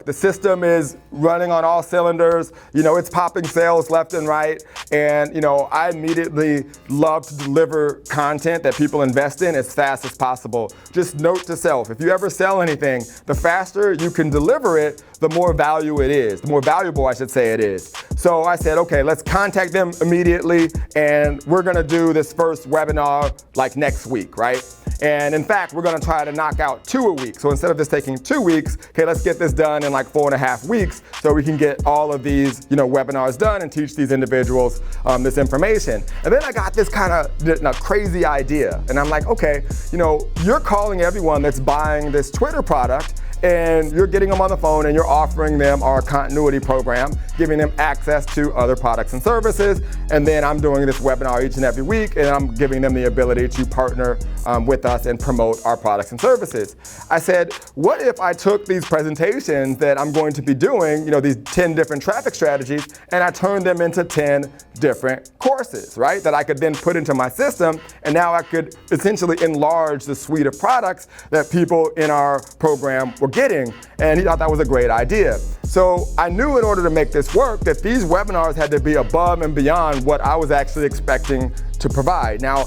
The system is running on all cylinders. It's popping sales left and right. And, I immediately love to deliver content that people invest in as fast as possible. Just note to self, if you ever sell anything, the faster you can deliver it, the more value it is, the more valuable, I should say, it is. So I said, okay, let's contact them immediately, and we're gonna do this first webinar like next week, right? And in fact, we're gonna try to knock out 2 a week. So instead of this taking 2 weeks, okay, let's get this done in like 4.5 weeks so we can get all of these, webinars done and teach these individuals this information. And then I got this kind of crazy idea. And I'm like, okay, you're calling everyone that's buying this Twitter product, and you're getting them on the phone and you're offering them our continuity program, giving them access to other products and services. And then I'm doing this webinar each and every week, and I'm giving them the ability to partner with us and promote our products and services. I said, what if I took these presentations that I'm going to be doing, these 10 different traffic strategies, and I turned them into 10 different courses, right? That I could then put into my system, and now I could essentially enlarge the suite of products that people in our program were getting, and he thought that was a great idea. So I knew in order to make this work that these webinars had to be above and beyond what I was actually expecting to provide. Now,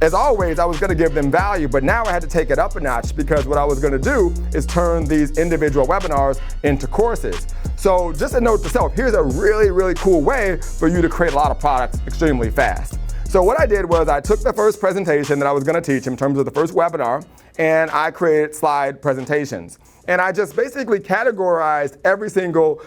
as always, I was going to give them value, but now I had to take it up a notch, because what I was going to do is turn these individual webinars into courses. So just a note to self, here's a really, really cool way for you to create a lot of products extremely fast. So what I did was I took the first presentation that I was going to teach in terms of the first webinar, and I created slide presentations. And I just basically categorized every single,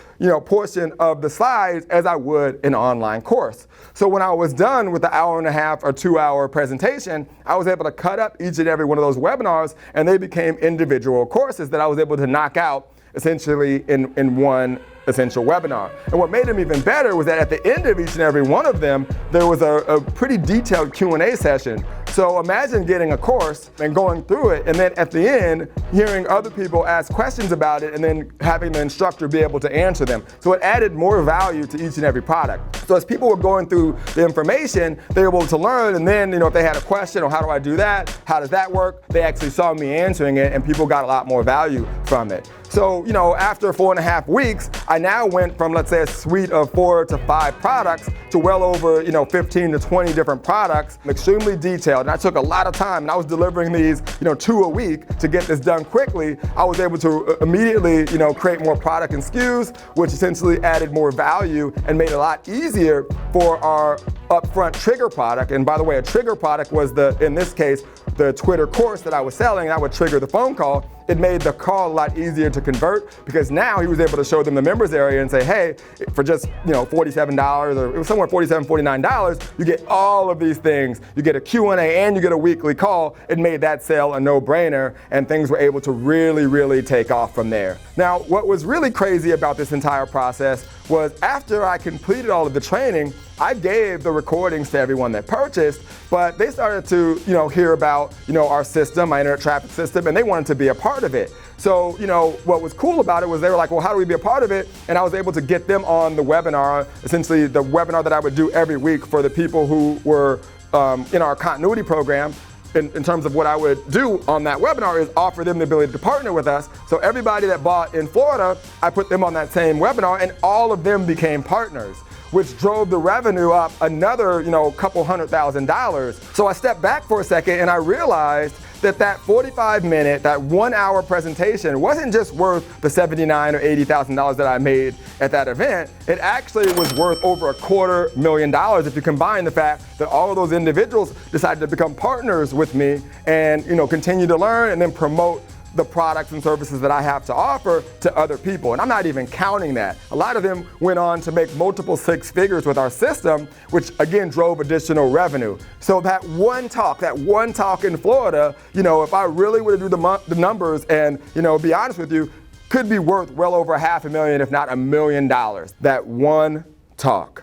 portion of the slides as I would an online course. So when I was done with the 1.5 or 2 hour presentation, I was able to cut up each and every one of those webinars, and they became individual courses that I was able to knock out essentially in one essential webinar. And what made them even better was that at the end of each and every one of them, there was a pretty detailed Q&A session. So imagine getting a course and going through it, and then at the end, hearing other people ask questions about it, and then having the instructor be able to answer them. So it added more value to each and every product. So as people were going through the information, they were able to learn, and then if they had a question, or how do I do that? How does that work? They actually saw me answering it, and people got a lot more value from it. So, after 4.5 weeks, I now went from, let's say, a suite of 4 to 5 products to well over, 15 to 20 different products, extremely detailed. And I took a lot of time, and I was delivering these, 2 a week to get this done quickly. I was able to immediately, create more product and SKUs, which essentially added more value and made it a lot easier for our upfront trigger product. And by the way, a trigger product was in this case, the Twitter course that I was selling. That would trigger the phone call. It made the call a lot easier to convert, because now he was able to show them the members area and say, hey, for just $47, or it was somewhere $47, $49, you get all of these things. You get a Q&A and you get a weekly call. It made that sale a no-brainer, and things were able to really, really take off from there. Now, what was really crazy about this entire process was after I completed all of the training, I gave the recordings to everyone that purchased, but they started to, hear about, our system, my internet traffic system, and they wanted to be a part of it. So, what was cool about it was they were like, well, how do we be a part of it? And I was able to get them on the webinar, essentially the webinar that I would do every week for the people who were in our continuity program. In terms of what I would do on that webinar is offer them the ability to partner with us. So everybody that bought in Florida, I put them on that same webinar, and all of them became partners, which drove the revenue up another, couple $100,000. So I stepped back for a second, and I realized that 45-minute, that 1 hour presentation wasn't just worth the $79,000 or $80,000 that I made at that event. It actually was worth over $250,000 if you combine the fact that all of those individuals decided to become partners with me and continue to learn and then promote the products and services that I have to offer to other people. And I'm not even counting that. A lot of them went on to make multiple 6 figures with our system, which again drove additional revenue. So that one talk in Florida, if I really were to do the numbers and, be honest with you, could be worth well over $500,000, if not $1 million. That one talk.